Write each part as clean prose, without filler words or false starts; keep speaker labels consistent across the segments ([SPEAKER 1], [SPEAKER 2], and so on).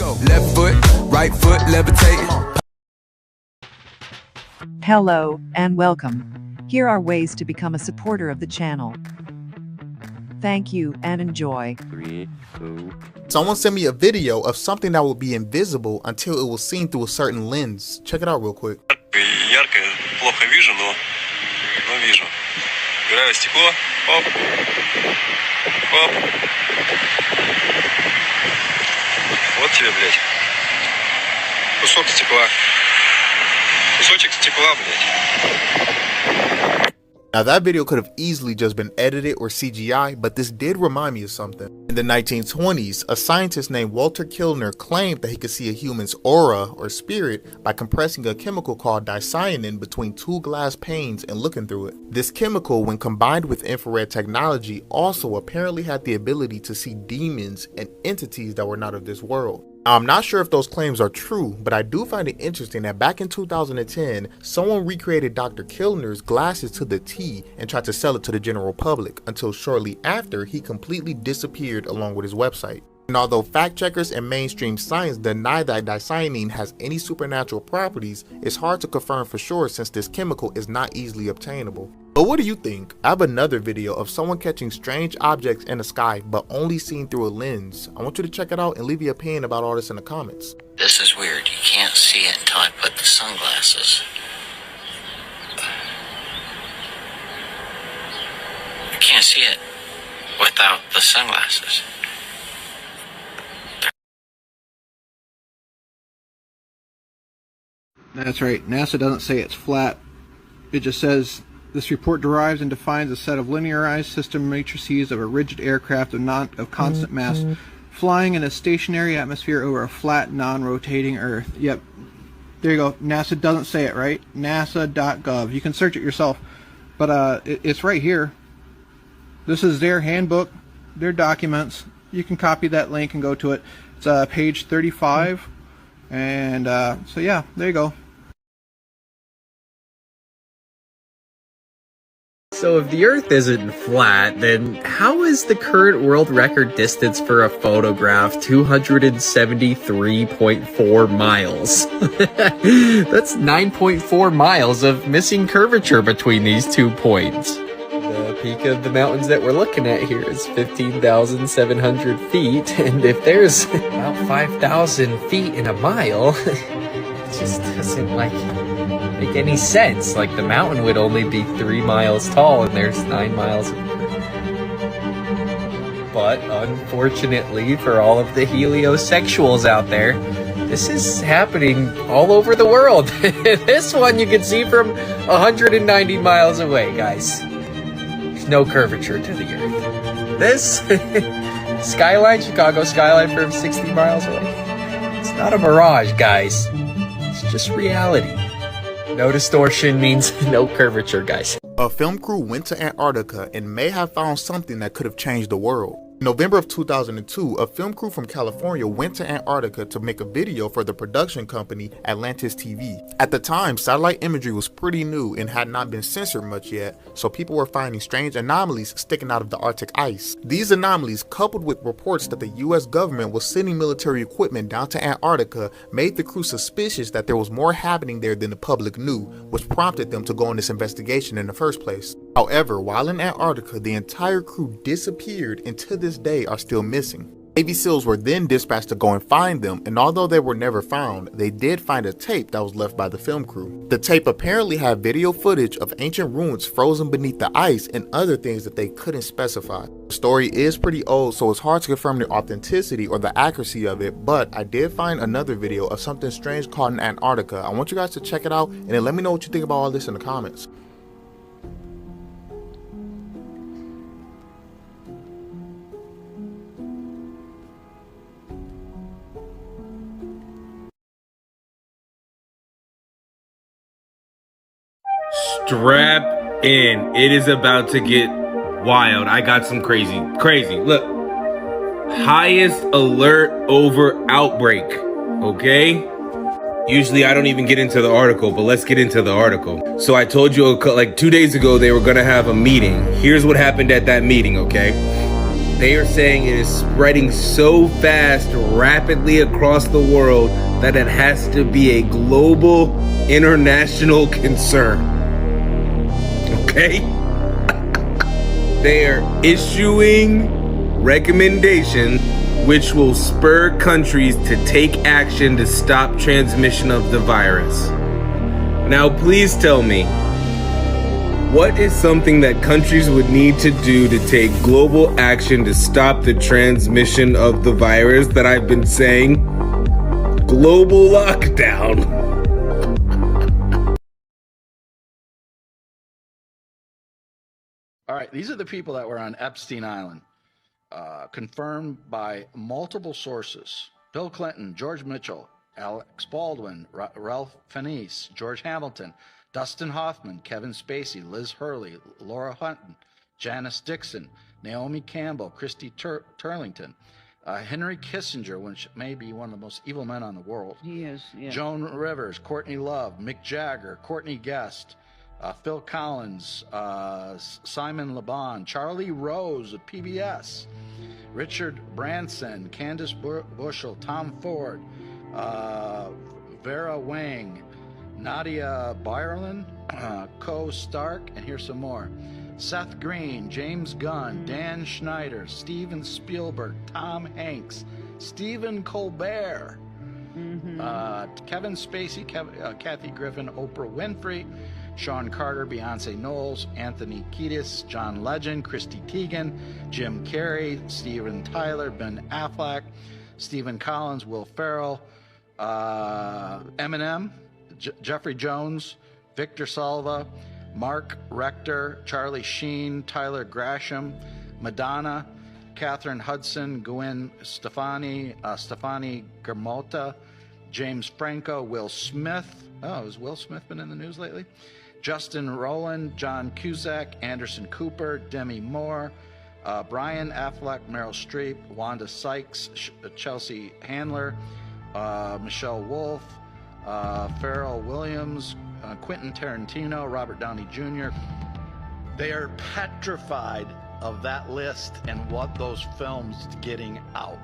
[SPEAKER 1] Left foot, right foot, levitate.
[SPEAKER 2] Hello and welcome. Here are ways to become a supporter of the channel. Thank you and enjoy.
[SPEAKER 3] 3, 2.
[SPEAKER 4] Someone sent me a video of something that will be invisible until it was seen through a certain lens. Check it out real quick.
[SPEAKER 5] Ярко, плохо вижу, но вижу. Убираю стекло. Оп. Оп. Вот тебе, блядь. Кусок стекла. Кусочек стекла, блядь.
[SPEAKER 4] Now that video could have easily just been edited or CGI, but this did remind me of something. In the 1920s, a scientist named Walter Kilner claimed that he could see a human's aura or spirit by compressing a chemical called dicyanin between two glass panes and looking through it. This chemical, when combined with infrared technology, also apparently had the ability to see demons and entities that were not of this world. Now, I'm not sure if those claims are true, but I do find it interesting that back in 2010, someone recreated Dr. Kilner's glasses to the T and tried to sell it to the general public until shortly after he completely disappeared along with his website. And although fact checkers and mainstream science deny that dicyanin has any supernatural properties, it's hard to confirm for sure since this chemical is not easily obtainable. But what do you think? I have another video of someone catching strange objects in the sky but only seen through a lens. I want you to check it out and leave your opinion about all this in the comments.
[SPEAKER 6] This is weird. You can't see it until I put the sunglasses. You can't see it without the sunglasses.
[SPEAKER 7] That's right. NASA doesn't say it's flat. It just says this report derives and defines a set of linearized system matrices of a rigid aircraft of constant mass flying in a stationary atmosphere over a flat, non-rotating Earth. Yep. There you go. NASA doesn't say it, right? NASA.gov. You can search it yourself. But it's right here. This is their handbook, their documents. You can copy that link and go to it. It's page 35. And so yeah, there you go.
[SPEAKER 8] So if the Earth isn't flat, then how is the current world record distance for a photograph 273.4 miles? That's 9.4 miles of missing curvature between these 2 points. The peak of the mountains that we're looking at here is 15,700 feet, and if there's about 5,000 feet in a mile, it just doesn't make any sense. Like, the mountain would only be 3 miles tall and there's 9 miles of curve. But unfortunately for all of the heliosexuals out there, this is happening all over the world. This one you can see from 190 miles away, guys. There's no curvature to the Earth. This skyline, Chicago skyline from 60 miles away, it's not a mirage, guys. It's just reality. No distortion means no curvature, guys.
[SPEAKER 4] A film crew went to Antarctica and may have found something that could have changed the world. In November of 2002, a film crew from California went to Antarctica to make a video for the production company Atlantis TV. At the time, satellite imagery was pretty new and had not been censored much yet, so people were finding strange anomalies sticking out of the Arctic ice. These anomalies, coupled with reports that the US government was sending military equipment down to Antarctica, made the crew suspicious that there was more happening there than the public knew, which prompted them to go on this investigation in the first place. However, while in Antarctica, the entire crew disappeared and to this day are still missing. Navy SEALs were then dispatched to go and find them, and although they were never found, they did find a tape that was left by the film crew. The tape apparently had video footage of ancient ruins frozen beneath the ice and other things that they couldn't specify. The story is pretty old, so it's hard to confirm the authenticity or the accuracy of it, but I did find another video of something strange caught in Antarctica. I want you guys to check it out and then let me know what you think about all this in the comments.
[SPEAKER 3] Strap in. It is about to get wild. I got some crazy. Look. Highest alert over outbreak. Okay? Usually I don't even get into the article, but let's get into the article. So I told you like 2 days ago they were gonna have a meeting. Here's what happened at that meeting, okay? They are saying it is spreading so fast, rapidly across the world, that it has to be a global, international concern. Okay? They are issuing recommendations which will spur countries to take action to stop transmission of the virus. Now, please tell me, what is something that countries would need to do to take global action to stop the transmission of the virus that I've been saying? Global lockdown.
[SPEAKER 9] All right, these are the people that were on Epstein Island, confirmed by multiple sources. Bill Clinton, George Mitchell, Alex Baldwin, Ralph Fiennes, George Hamilton, Dustin Hoffman, Kevin Spacey, Liz Hurley, Laura Hutton, Janice Dixon, Naomi Campbell, Christy Turlington, Henry Kissinger, which may be one of the most evil men on the world.
[SPEAKER 10] He is, yeah.
[SPEAKER 9] Joan Rivers, Courtney Love, Mick Jagger, Courtney Guest, Phil Collins, Simon Le Bon, Charlie Rose of PBS, Richard Branson, Candace Bushel, Tom Ford, Vera Wang, Nadia Byerlin, Co Stark, and here's some more. Seth Green, James Gunn, Dan Schneider, Steven Spielberg, Tom Hanks, Stephen Colbert, Kevin Spacey, Kathy Griffin, Oprah Winfrey, Sean Carter, Beyonce Knowles, Anthony Kiedis, John Legend, Christy Teigen, Jim Carrey, Steven Tyler, Ben Affleck, Stephen Collins, Will Ferrell, Eminem, Jeffrey Jones, Victor Salva, Mark Rector, Charlie Sheen, Tyler Grasham, Madonna, Catherine Hudson, Gwen Stefani, Stefani Germota, James Franco, Will Smith. Oh, has Will Smith been in the news lately? Justin Rowland, John Cusack, Anderson Cooper, Demi Moore, Brian Affleck, Meryl Streep, Wanda Sykes, Chelsea Handler, Michelle Wolf, Pharrell Williams, Quentin Tarantino, Robert Downey Jr. They are petrified of that list and what those films getting out.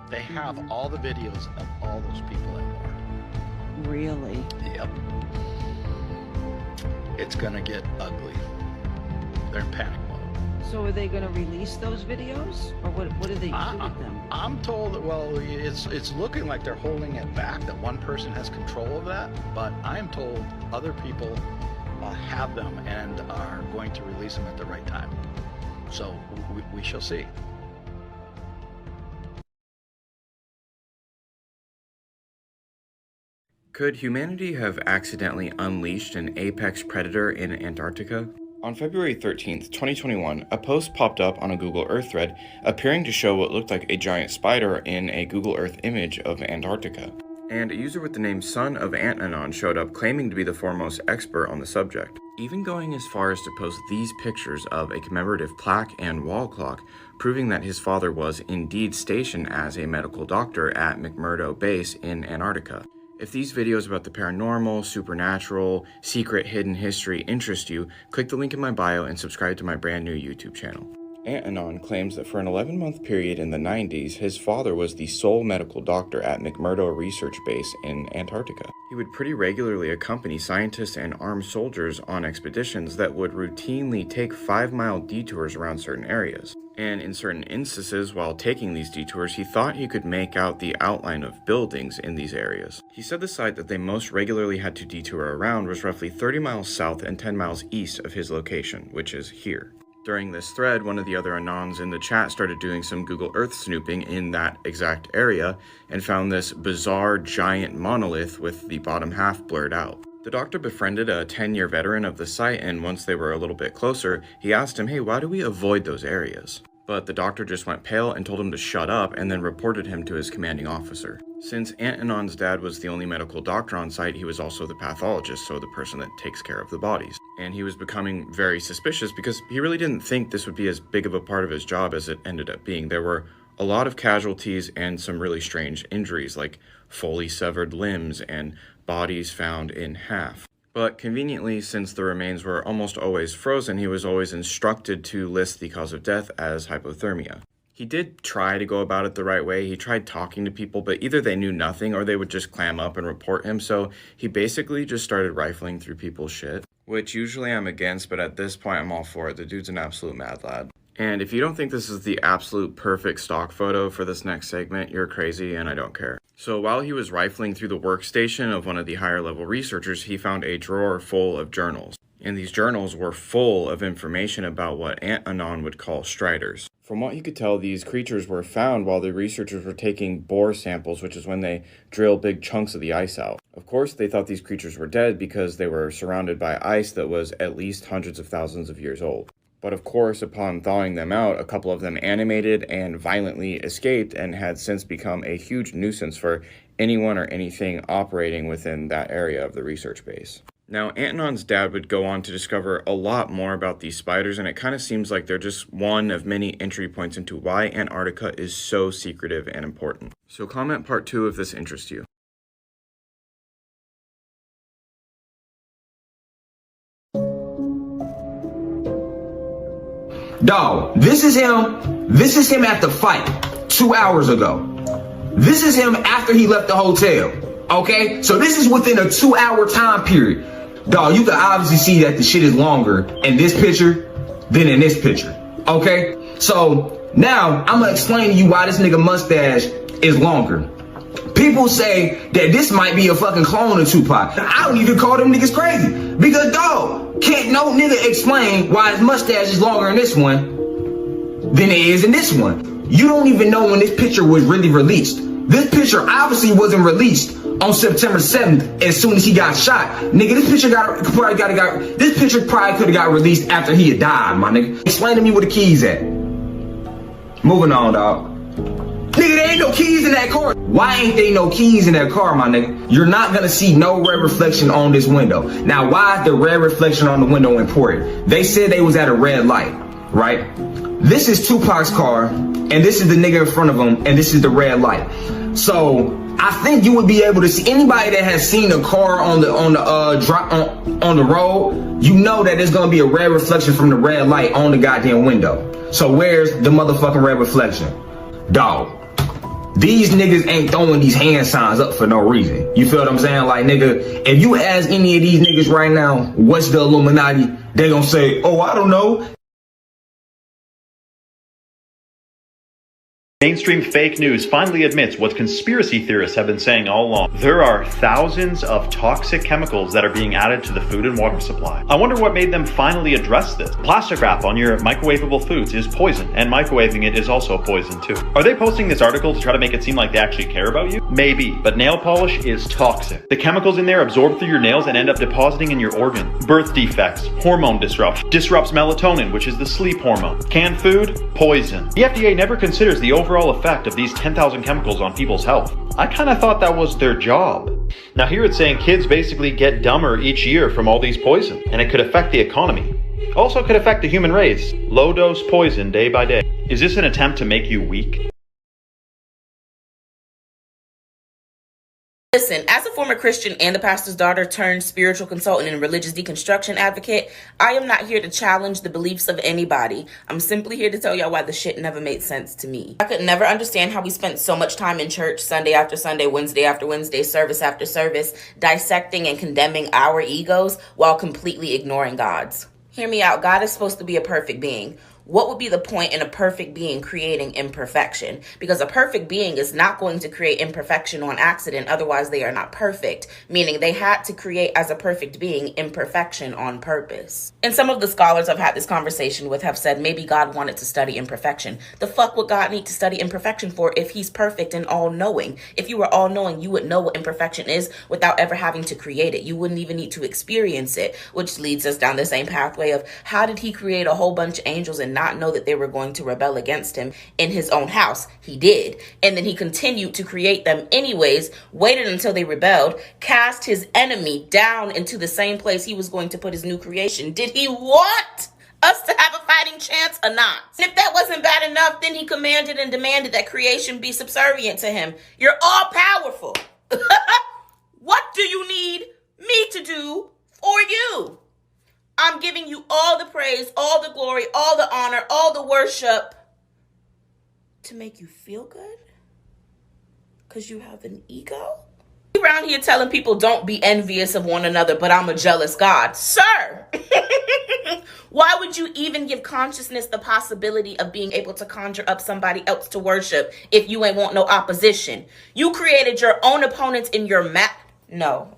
[SPEAKER 9] They have all the videos of all those people and more.
[SPEAKER 10] Really?
[SPEAKER 9] Yep. It's gonna get ugly. They're in panic mode.
[SPEAKER 10] So are they going to release those videos, or what do they do with them?
[SPEAKER 9] I'm told that, well, it's looking like they're holding it back, that one person has control of that, but I'm told other people have them and are going to release them at the right time. So we shall see.
[SPEAKER 11] Could humanity have accidentally unleashed an apex predator in Antarctica? On February 13th, 2021, a post popped up on a Google Earth thread appearing to show what looked like a giant spider in a Google Earth image of Antarctica. And a user with the name Son of Antanon showed up claiming to be the foremost expert on the subject, even going as far as to post these pictures of a commemorative plaque and wall clock, proving that his father was indeed stationed as a medical doctor at McMurdo Base in Antarctica. If these videos about the paranormal, supernatural, secret, hidden history interest you, click the link in my bio and subscribe to my brand new YouTube channel. Antanon claims that for an 11-month period in the 90s, his father was the sole medical doctor at McMurdo Research Base in Antarctica. He would pretty regularly accompany scientists and armed soldiers on expeditions that would routinely take 5-mile detours around certain areas. And in certain instances, while taking these detours, he thought he could make out the outline of buildings in these areas. He said the site that they most regularly had to detour around was roughly 30 miles south and 10 miles east of his location, which is here. During this thread, one of the other Anons in the chat started doing some Google Earth snooping in that exact area and found this bizarre giant monolith with the bottom half blurred out. The doctor befriended a 10-year veteran of the site, and once they were a little bit closer, he asked him, hey, why do we avoid those areas? But the doctor just went pale and told him to shut up and then reported him to his commanding officer. Since Antanon's dad was the only medical doctor on site, he was also the pathologist, so the person that takes care of the bodies. And he was becoming very suspicious because he really didn't think this would be as big of a part of his job as it ended up being. There were a lot of casualties and some really strange injuries, like fully severed limbs and bodies found in half. But conveniently, since the remains were almost always frozen, he was always instructed to list the cause of death as hypothermia. He did try to go about it the right way. He tried talking to people, but either they knew nothing or they would just clam up and report him. So he basically just started rifling through people's shit, which usually I'm against, but at this point I'm all for it. The dude's an absolute mad lad. And if you don't think this is the absolute perfect stock photo for this next segment, you're crazy and I don't care. So while he was rifling through the workstation of one of the higher level researchers, he found a drawer full of journals. And these journals were full of information about what Aunt Anon would call striders. From what he could tell, these creatures were found while the researchers were taking bore samples, which is when they drill big chunks of the ice out. Of course, they thought these creatures were dead because they were surrounded by ice that was at least hundreds of thousands of years old. But of course, upon thawing them out, a couple of them animated and violently escaped and had since become a huge nuisance for anyone or anything operating within that area of the research base. Now, Anton's dad would go on to discover a lot more about these spiders, and it kind of seems like they're just one of many entry points into why Antarctica is so secretive and important. So comment part 2 if this interests you.
[SPEAKER 12] Dog, this is him. This is him at the fight 2 hours ago. This is him after he left the hotel. Okay? So this is within a 2-hour time period. Dog, you can obviously see that the shit is longer in this picture than in this picture. Okay? So now I'm gonna explain to you why this nigga mustache is longer. People say that this might be a fucking clone of Tupac. I don't even call them niggas crazy. Because, dog, can't no nigga explain why his mustache is longer in this one than it is in this one. You don't even know when this picture was really released. This picture obviously wasn't released on September 7th as soon as he got shot. Nigga, this picture probably could have got released after he had died, my nigga. Explain to me where the keys at. Moving on, dog. Nigga, there ain't no keys in that car. Why ain't there no keys in that car, my nigga? You're not gonna see no red reflection on this window. Now, why is the red reflection on the window important? They said they was at a red light, right? This is Tupac's car, and this is the nigga in front of him, and this is the red light. So I think you would be able to see anybody that has seen a car on the road. You know that there's gonna be a red reflection from the red light on the goddamn window. So where's the motherfucking red reflection? Dog. These niggas ain't throwing these hand signs up for no reason. You feel what I'm saying? Like, nigga, if you ask any of these niggas right now, what's the Illuminati? They gonna say, oh, I don't know.
[SPEAKER 13] Mainstream fake news finally admits what conspiracy theorists have been saying all along. There are thousands of toxic chemicals that are being added to the food and water supply. I wonder what made them finally address this. Plastic wrap on your microwavable foods is poison, and microwaving it is also poison too. Are they posting this article to try to make it seem like they actually care about you? Maybe, but nail polish is toxic. The chemicals in there absorb through your nails and end up depositing in your organ. Birth defects, hormone disruption, disrupts melatonin, which is the sleep hormone. Canned food, poison. The FDA never considers the overall effect of these 10,000 chemicals on people's health. I kind of thought that was their job. Now here it's saying kids basically get dumber each year from all these poison, and it could affect the economy. Also could affect the human race. Low dose poison day by day. Is this an attempt to make you weak?
[SPEAKER 14] Listen, as a former Christian and the pastor's daughter turned spiritual consultant and religious deconstruction advocate, I am not here to challenge the beliefs of anybody. I'm simply here to tell y'all why the shit never made sense to me. I could never understand how we spent so much time in church Sunday after Sunday, Wednesday after Wednesday, service after service, dissecting and condemning our egos while completely ignoring God's. Hear me out. God is supposed to be a perfect being. What would be the point in a perfect being creating imperfection? Because a perfect being is not going to create imperfection on accident. Otherwise, they are not perfect, meaning they had to create as a perfect being imperfection on purpose. And some of the scholars I've had this conversation with have said maybe God wanted to study imperfection. The fuck would God need to study imperfection for if he's perfect and all-knowing? If you were all-knowing, you would know what imperfection is without ever having to create it. You wouldn't even need to experience it, which leads us down the same pathway of how did he create a whole bunch of angels and not know that they were going to rebel against him in his own house? He did. And then he continued to create them anyways, waited until they rebelled, cast his enemy down into the same place he was going to put his new creation. Did he want us to have a fighting chance or not? And if that wasn't bad enough, then he commanded and demanded that creation be subservient to him. You're all powerful. What do you need me to do or you. I'm giving you all the praise, all the glory, all the honor, all the worship to make you feel good because you have an ego. Around here telling people don't be envious of one another, but I'm a jealous God. Sir, why would you even give consciousness the possibility of being able to conjure up somebody else to worship if you ain't want no opposition? You created your own opponents in your map. No.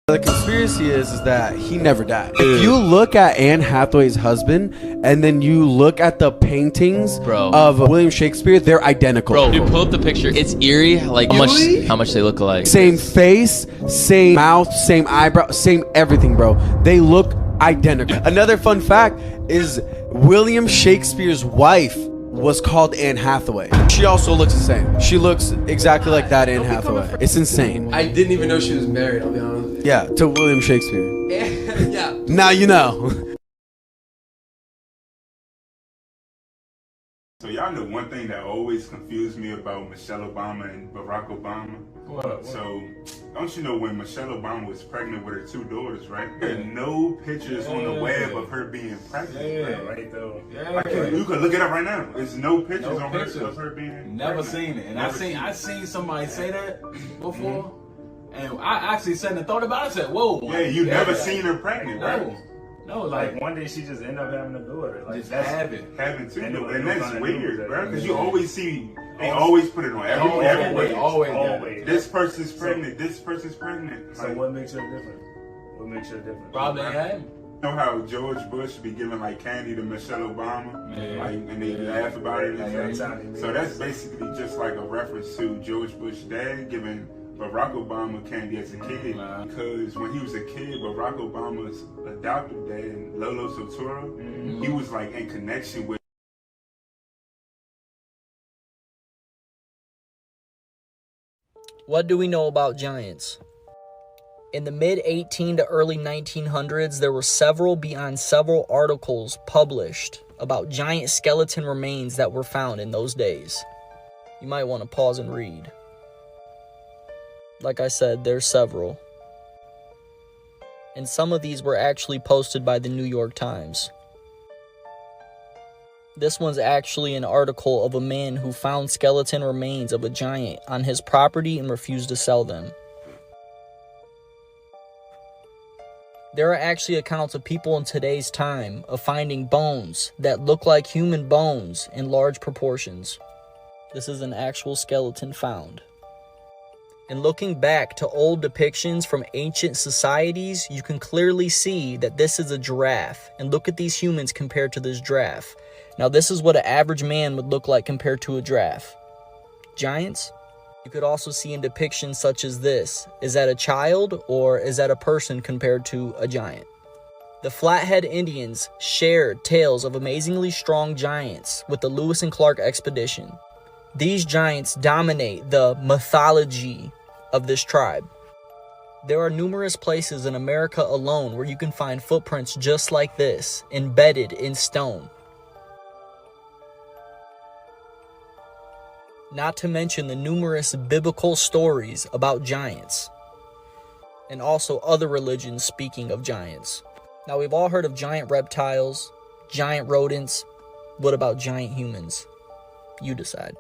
[SPEAKER 15] The conspiracy is that he never died. If you look at Anne Hathaway's husband and then you look at the paintings of William Shakespeare, they're identical.
[SPEAKER 16] Bro, dude, pull up the picture. It's eerie, like how much they look alike.
[SPEAKER 15] Same face, same mouth, same eyebrow, same everything, bro. They look identical. Another fun fact is William Shakespeare's wife was called Anne Hathaway. She also looks the same. She looks exactly like that Anne Hathaway. It's insane.
[SPEAKER 17] I didn't even know she was married, I'll be honest with you.
[SPEAKER 15] Yeah, to William Shakespeare.
[SPEAKER 17] Yeah.
[SPEAKER 15] Now you know.
[SPEAKER 18] So y'all know one thing that always confused me about Michelle Obama and Barack Obama? What? So, don't you know when Michelle Obama was pregnant with her 2 daughters, right? There are no pictures on the web of her being pregnant.
[SPEAKER 19] Right though.
[SPEAKER 18] You can look it up right now. There's no pictures on her of her being
[SPEAKER 19] Never
[SPEAKER 18] pregnant.
[SPEAKER 19] seen it. And I seen somebody say that before. And I actually sat and thought about it. I said, whoa.
[SPEAKER 18] Yeah, you never seen her pregnant, right?
[SPEAKER 19] No,
[SPEAKER 20] like one day she just ended up having a daughter. Like
[SPEAKER 19] just
[SPEAKER 20] that's
[SPEAKER 18] having two, and that's
[SPEAKER 20] gonna
[SPEAKER 18] weird,
[SPEAKER 20] do
[SPEAKER 18] bro.
[SPEAKER 20] that.
[SPEAKER 18] Because you always see, they always put it on everywhere.
[SPEAKER 20] Always.
[SPEAKER 18] This person's pregnant. This person's pregnant.
[SPEAKER 20] So what makes her different? What makes her different?
[SPEAKER 19] Probably had.
[SPEAKER 18] You know how George Bush be giving like candy to Michelle Obama, like, and they laugh about it. So that's basically just like a reference to George Bush's dad giving Barack Obama candy as a kid, because when he was a kid, Barack Obama's adopted dad, Lolo Sotura, he was like in connection with.
[SPEAKER 21] What do we know about giants? In the mid-18 to early 1900s, there were several articles published about giant skeleton remains that were found in those days. You might want to pause and read. Like I said, there's several. And some of these were actually posted by the New York Times. This one's actually an article of a man who found skeleton remains of a giant on his property and refused to sell them. There are actually accounts of people in today's time of finding bones that look like human bones in large proportions. This is an actual skeleton found. And looking back to old depictions from ancient societies, you can clearly see that this is a giraffe. And look at these humans compared to this giraffe. Now this is what an average man would look like compared to a giraffe. Giants? You could also see in depictions such as this. Is that a child or is that a person compared to a giant? The Flathead Indians shared tales of amazingly strong giants with the Lewis and Clark expedition. These giants dominate the mythology of this tribe. There are numerous places in America alone where you can find footprints just like this, embedded in stone. Not to mention the numerous biblical stories about giants, and also other religions speaking of giants. Now, we've all heard of giant reptiles, giant rodents. What about giant humans? You decide.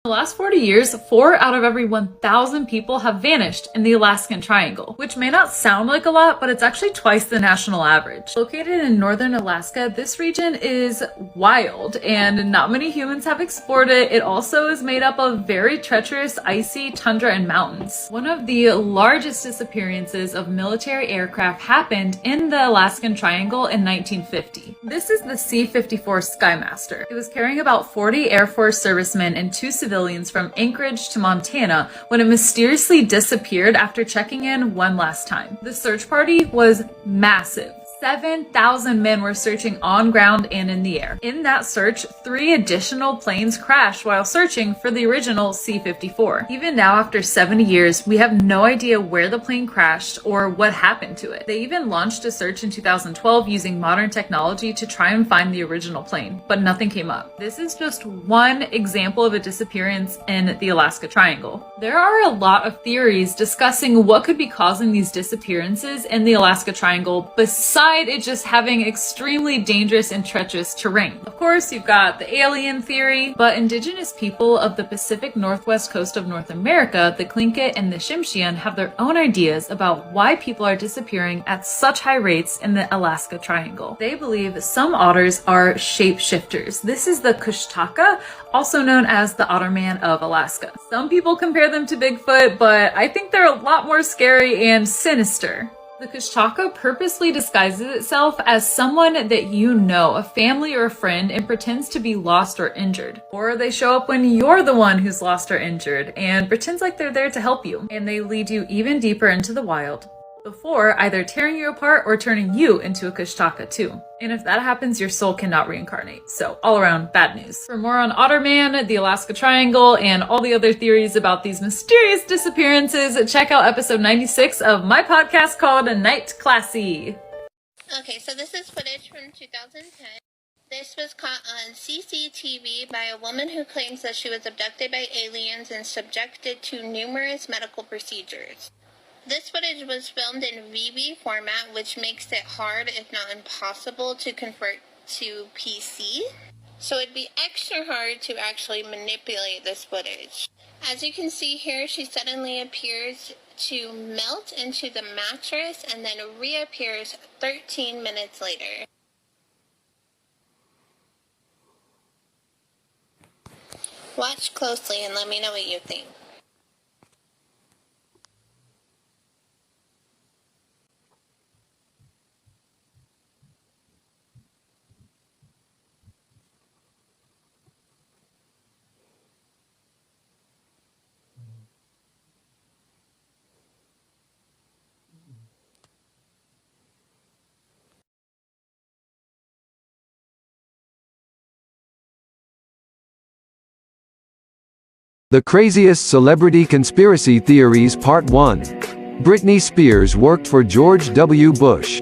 [SPEAKER 22] In the last 40 years, 4 out of every 1,000 people have vanished in the Alaskan Triangle, which may not sound like a lot, but it's actually twice the national average. Located in northern Alaska, this region is wild, and not many humans have explored it. It also is made up of very treacherous, icy tundra and mountains. One of the largest disappearances of military aircraft happened in the Alaskan Triangle in 1950. This is the C-54 Skymaster. It was carrying about 40 Air Force servicemen and 2 civilians from Anchorage to Montana when it mysteriously disappeared after checking in one last time. The search party was massive. 7,000 men were searching on ground and in the air. In that search, 3 additional planes crashed while searching for the original C-54. Even now, after 70 years, we have no idea where the plane crashed or what happened to it. They even launched a search in 2012 using modern technology to try and find the original plane, but nothing came up. This is just one example of a disappearance in the Alaska Triangle. There are a lot of theories discussing what could be causing these disappearances in the Alaska Triangle besides it just having extremely dangerous and treacherous terrain. Of course, you've got the alien theory, but indigenous people of the Pacific Northwest coast of North America, the Tlingit and the Tsimshian, have their own ideas about why people are disappearing at such high rates in the Alaska Triangle. They believe some otters are shapeshifters. This is the Kushtaka, also known as the Otterman of Alaska. Some people compare them to Bigfoot, but I think they're a lot more scary and sinister. The Kushtaka purposely disguises itself as someone that you know, a family or a friend, and pretends to be lost or injured. Or they show up when you're the one who's lost or injured and pretends like they're there to help you. And they lead you even deeper into the wild before either tearing you apart or turning you into a Kushtaka too. And if that happens, your soul cannot reincarnate. So all around bad news. For more on Otterman, the Alaska Triangle, and all the other theories about these mysterious disappearances, check out episode 96 of my podcast called Night Classy.
[SPEAKER 1] Okay, so this is footage from 2010. This was caught on CCTV by a woman who claims that she was abducted by aliens and subjected to numerous medical procedures. This footage was filmed in VB format, which makes it hard, if not impossible, to convert to PC. So it'd be extra hard to actually manipulate this footage. As you can see here, she suddenly appears to melt into the mattress and then reappears 13 minutes later. Watch closely and let me know what you think.
[SPEAKER 2] The Craziest Celebrity Conspiracy Theories Part 1. Britney Spears worked for George W. Bush.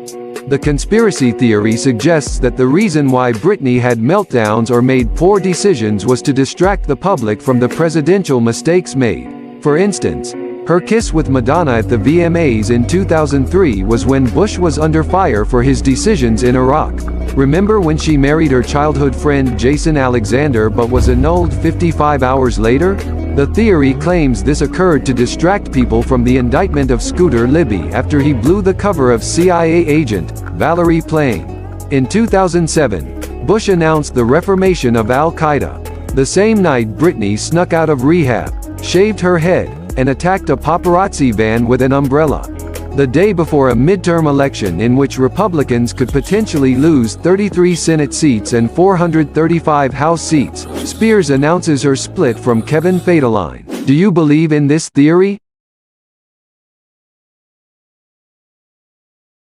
[SPEAKER 2] The conspiracy theory suggests that the reason why Britney had meltdowns or made poor decisions was to distract the public from the presidential mistakes made. For instance, her kiss with Madonna at the VMAs in 2003 was when Bush was under fire for his decisions in Iraq. Remember when she married her childhood friend Jason Alexander but was annulled 55 hours later? The theory claims this occurred to distract people from the indictment of Scooter Libby after he blew the cover of CIA agent Valerie Plame. In 2007, Bush announced the reformation of Al-Qaeda. The same night Britney snuck out of rehab, shaved her head, and attacked a paparazzi van with an umbrella. The day before a midterm election in which Republicans could potentially lose 33 Senate seats and 435 House seats, Spears announces her split from Kevin Federline. Do you believe in this theory?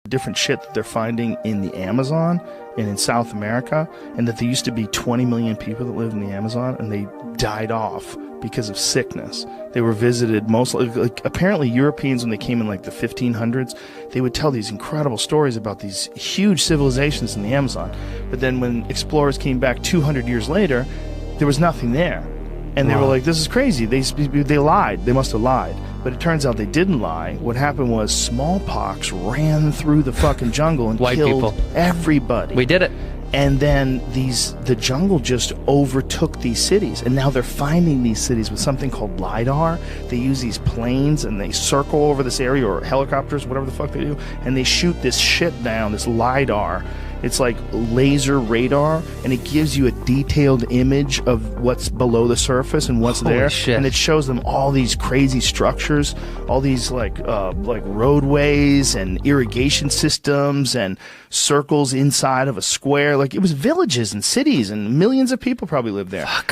[SPEAKER 23] Different shit that they're finding in the Amazon and in South America, and that there used to be 20 million people that lived in the Amazon and they died off because of sickness. They were visited mostly, like, apparently Europeans, when they came in like the 1500s, they would tell these incredible stories about these huge civilizations in the Amazon. But then when explorers came back 200 years later, there was nothing there. And they were like, this is crazy. They lied. They must have lied. But it turns out they didn't lie. What happened was smallpox ran through the fucking jungle and killed everybody.
[SPEAKER 8] We did it.
[SPEAKER 23] And then the jungle just overtook these cities. And now they're finding these cities with something called LiDAR. They use these planes and they circle over this area, or helicopters, whatever the fuck they do. And they shoot this shit down, this LiDAR. It's like laser radar, and it gives you a detailed image of what's below the surface and what's
[SPEAKER 8] Holy
[SPEAKER 23] there.
[SPEAKER 8] shit.
[SPEAKER 23] And it shows them all these crazy structures, all these like roadways and irrigation systems and circles inside of a square. Like, it was villages and cities, and millions of people probably lived there. Fuck.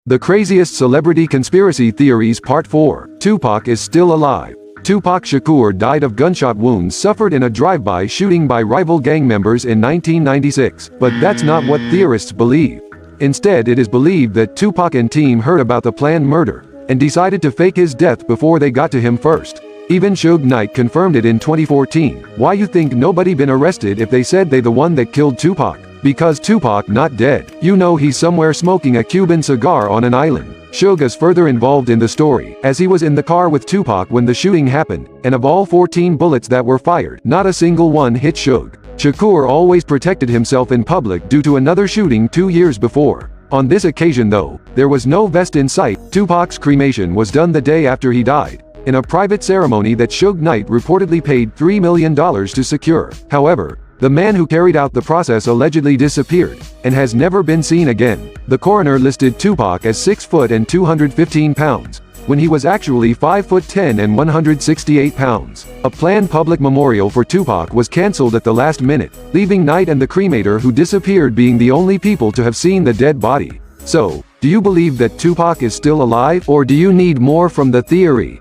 [SPEAKER 2] The Craziest Celebrity Conspiracy Theories Part 4. Tupac is still alive. Tupac Shakur died of gunshot wounds suffered in a drive-by shooting by rival gang members in 1996, but that's not what theorists believe. Instead, it is believed that Tupac and team heard about the planned murder and decided to fake his death before they got to him first. Even Suge Knight confirmed it in 2014. Why you think nobody been arrested if they said they the one that killed Tupac? Because Tupac not dead. You know he's somewhere smoking a Cuban cigar on an island. Suge is further involved in the story, as he was in the car with Tupac when the shooting happened, and of all 14 bullets that were fired, not a single one hit Suge. Shakur always protected himself in public due to another shooting 2 years before. On this occasion though, there was no vest in sight. Tupac's cremation was done the day after he died, in a private ceremony that Suge Knight reportedly paid $3 million to secure. However, the man who carried out the process allegedly disappeared, and has never been seen again. The coroner listed Tupac as 6 foot and 215 pounds, when he was actually 5 foot 10 and 168 pounds. A planned public memorial for Tupac was cancelled at the last minute, leaving Knight and the cremator who disappeared being the only people to have seen the dead body. So, do you believe that Tupac is still alive, or do you need more from the theory?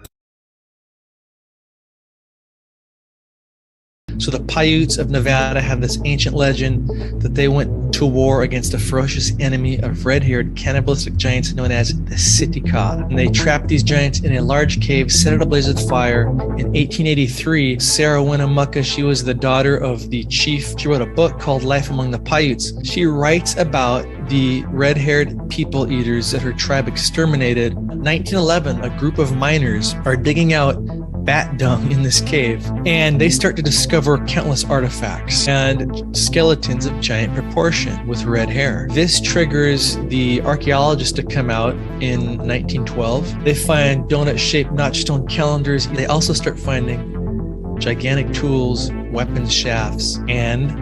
[SPEAKER 5] So the Paiutes of Nevada have this ancient legend that they went to war against a ferocious enemy of red-haired cannibalistic giants known as the Tictoc. And they trapped these giants in a large cave, set it ablaze with fire. In 1883, Sarah Winnemucca, she was the daughter of the chief. She wrote a book called Life Among the Paiutes. She writes about the red-haired people eaters that her tribe exterminated. In 1911, a group of miners are digging out bat dung in this cave, and they start to discover countless artifacts and skeletons of giant proportion with red hair. This triggers the archaeologists to come out in 1912. They find donut-shaped notch-stone calendars. They also start finding gigantic tools, weapons shafts, and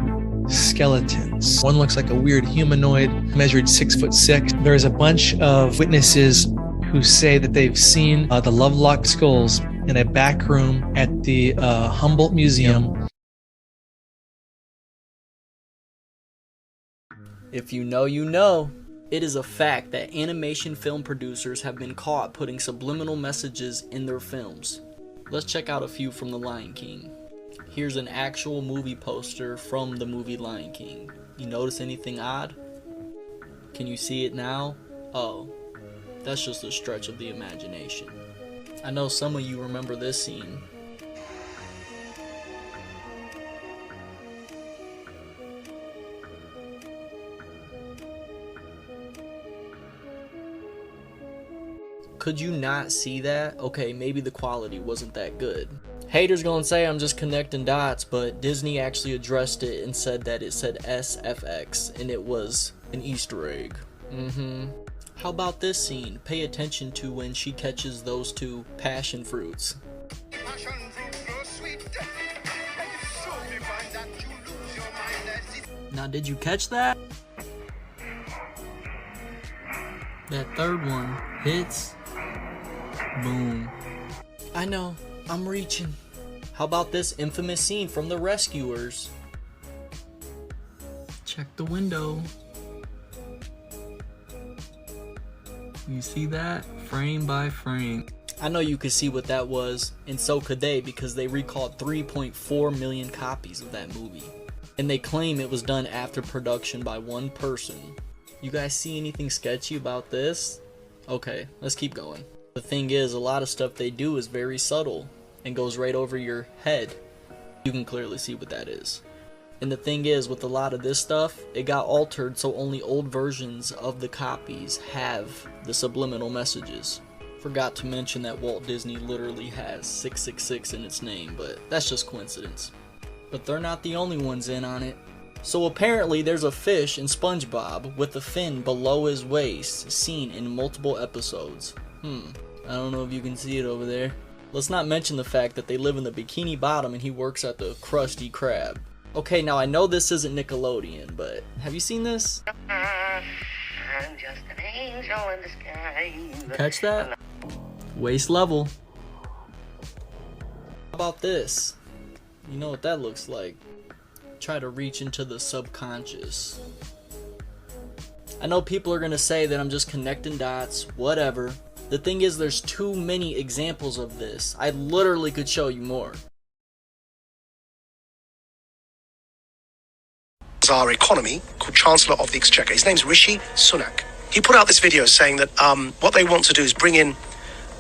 [SPEAKER 5] skeletons. One looks like a weird humanoid, measured 6'6". There's a bunch of witnesses who say that they've seen the Lovelock skulls in a back room at the Humboldt Museum.
[SPEAKER 21] If you know, you know. It is a fact that animation film producers have been caught putting subliminal messages in their films. Let's check out a few from The Lion King. Here's an actual movie poster from the movie Lion King. You notice anything odd? Can you see it now? Oh, that's just a stretch of the imagination. I know some of you remember this scene. Could you not see that? Okay, maybe the quality wasn't that good. Haters gonna say I'm just connecting dots, but Disney actually addressed it and said that it said SFX and it was an Easter egg. How about this scene? Pay attention to when she catches those two passion fruits. Now, did you catch that? That third one hits. Boom. I know, I'm reaching. How about this infamous scene from The Rescuers? Check the window. You see that? Frame by frame. I know you could see what that was, and so could they, because they recalled 3.4 million copies of that movie. And they claim it was done after production by one person. You guys see anything sketchy about this? Okay, let's keep going. The thing is, a lot of stuff they do is very subtle and goes right over your head. You can clearly see what that is. And the thing is, with a lot of this stuff, it got altered so only old versions of the copies have the subliminal messages. Forgot to mention that Walt Disney literally has 666 in its name, but that's just coincidence. But they're not the only ones in on it. So apparently there's a fish in SpongeBob with a fin below his waist, seen in multiple episodes. I don't know if you can see it over there. Let's not mention the fact that they live in the Bikini Bottom and he works at the Krusty Krab. Okay, now I know this isn't Nickelodeon, but have you seen this?
[SPEAKER 6] I'm just an angel in the sky.
[SPEAKER 21] Catch that? Waist level. How about this? You know what that looks like. Try to reach into the subconscious. I know people are gonna say that I'm just connecting dots, whatever. The thing is, there's too many examples of this. I literally could show you more.
[SPEAKER 3] Our economy, called Chancellor of the Exchequer. His name's Rishi Sunak. He put out this video saying that what they want to do is bring in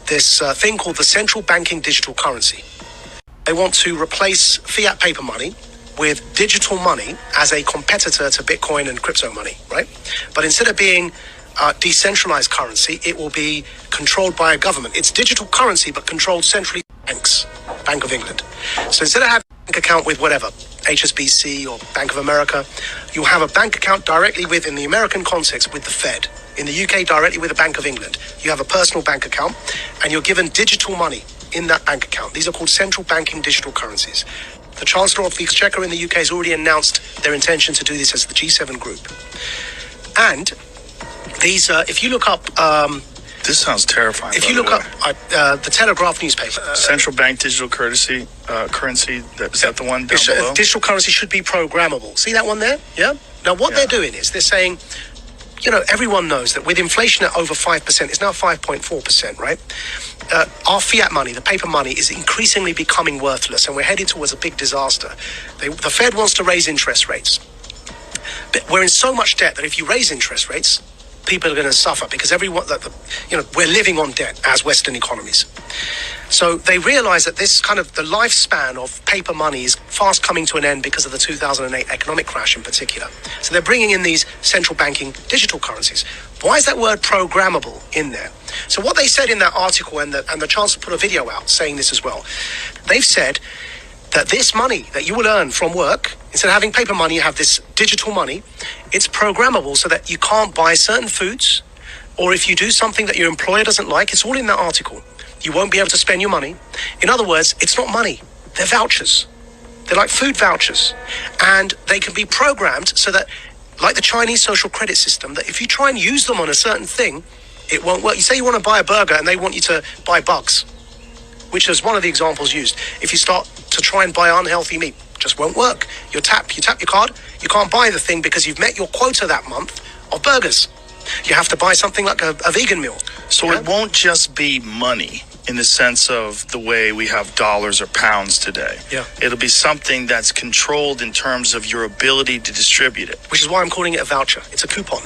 [SPEAKER 3] this thing called the central banking digital currency. They want to replace fiat paper money with digital money as a competitor to Bitcoin and crypto money, right? But instead of being decentralized currency, it will be controlled by a government. It's digital currency, but controlled centrally by banks, Bank of England. So instead of having a bank account with whatever, HSBC or Bank of America, you'll have a bank account directly with, in the American context, with the Fed. In the UK, directly with the Bank of England. You have a personal bank account, and you're given digital money in that bank account. These are called central banking digital currencies. The Chancellor of the Exchequer in the UK has already announced their intention to do this as the G7 group. And these, if you look up...
[SPEAKER 23] this sounds terrifying.
[SPEAKER 3] If you look up the Telegraph newspaper...
[SPEAKER 23] Central bank digital currency, is that the one down below?
[SPEAKER 3] Digital currency should be programmable. See that one there? Yeah? Now, what they're doing is they're saying... You know, everyone knows that with inflation at over 5%, it's now 5.4%, right? Our fiat money, the paper money, is increasingly becoming worthless, and we're headed towards a big disaster. The Fed wants to raise interest rates. But we're in so much debt that if you raise interest rates, people are going to suffer because we're living on debt as Western economies. So they realize that this kind of the lifespan of paper money is fast coming to an end because of the 2008 economic crash in particular. So they're bringing in these central banking digital currencies. Why is that word programmable in there? So what they said in that article, and the Chancellor put a video out saying this as well, they've said that this money that you will earn from work, instead of having paper money, you have this digital money. It's programmable so that you can't buy certain foods, or if you do something that your employer doesn't like, it's all in that article. You won't be able to spend your money. In other words, it's not money. They're vouchers. They're like food vouchers. And they can be programmed so that, like the Chinese social credit system, that if you try and use them on a certain thing, it won't work. You say you want to buy a burger and they want you to buy bugs, which is one of the examples used. If you start to try and buy unhealthy meat, it just won't work. You tap your card, you can't buy the thing because you've met your quota that month of burgers. You have to buy something like a vegan meal.
[SPEAKER 23] So it won't just be money in the sense of the way we have dollars or pounds today.
[SPEAKER 3] Yeah.
[SPEAKER 23] It'll be something that's controlled in terms of your ability to distribute it.
[SPEAKER 3] Which is why I'm calling it a voucher. It's a coupon.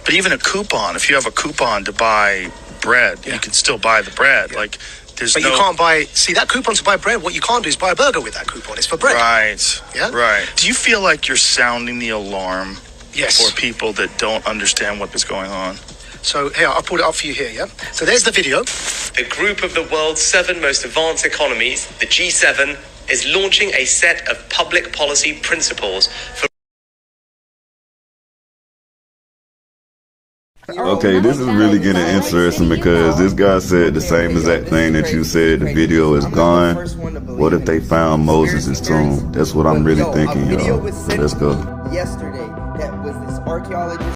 [SPEAKER 23] But even a coupon, if you have a coupon to buy bread, you can still buy the bread.
[SPEAKER 3] Yeah.
[SPEAKER 23] Like,
[SPEAKER 3] But you can't buy... See, that coupon to buy bread, what you can't do is buy a burger with that coupon. It's for bread.
[SPEAKER 23] Right.
[SPEAKER 3] Yeah?
[SPEAKER 23] Right. Do you feel like you're sounding the alarm
[SPEAKER 3] Yes.
[SPEAKER 23] for people that don't understand what is going on?
[SPEAKER 3] So here, I'll pull it up for you here, yeah? So there's the video.
[SPEAKER 4] The group of the world's 7 most advanced economies, the G7, is launching a set of public policy principles for...
[SPEAKER 7] Okay, this is really getting interesting because this guy said the same exact thing that you said. The video is gone. What if they found Moses' tomb? That's what I'm really thinking, y'all. Let's go.
[SPEAKER 24] Yesterday, that was this archaeologist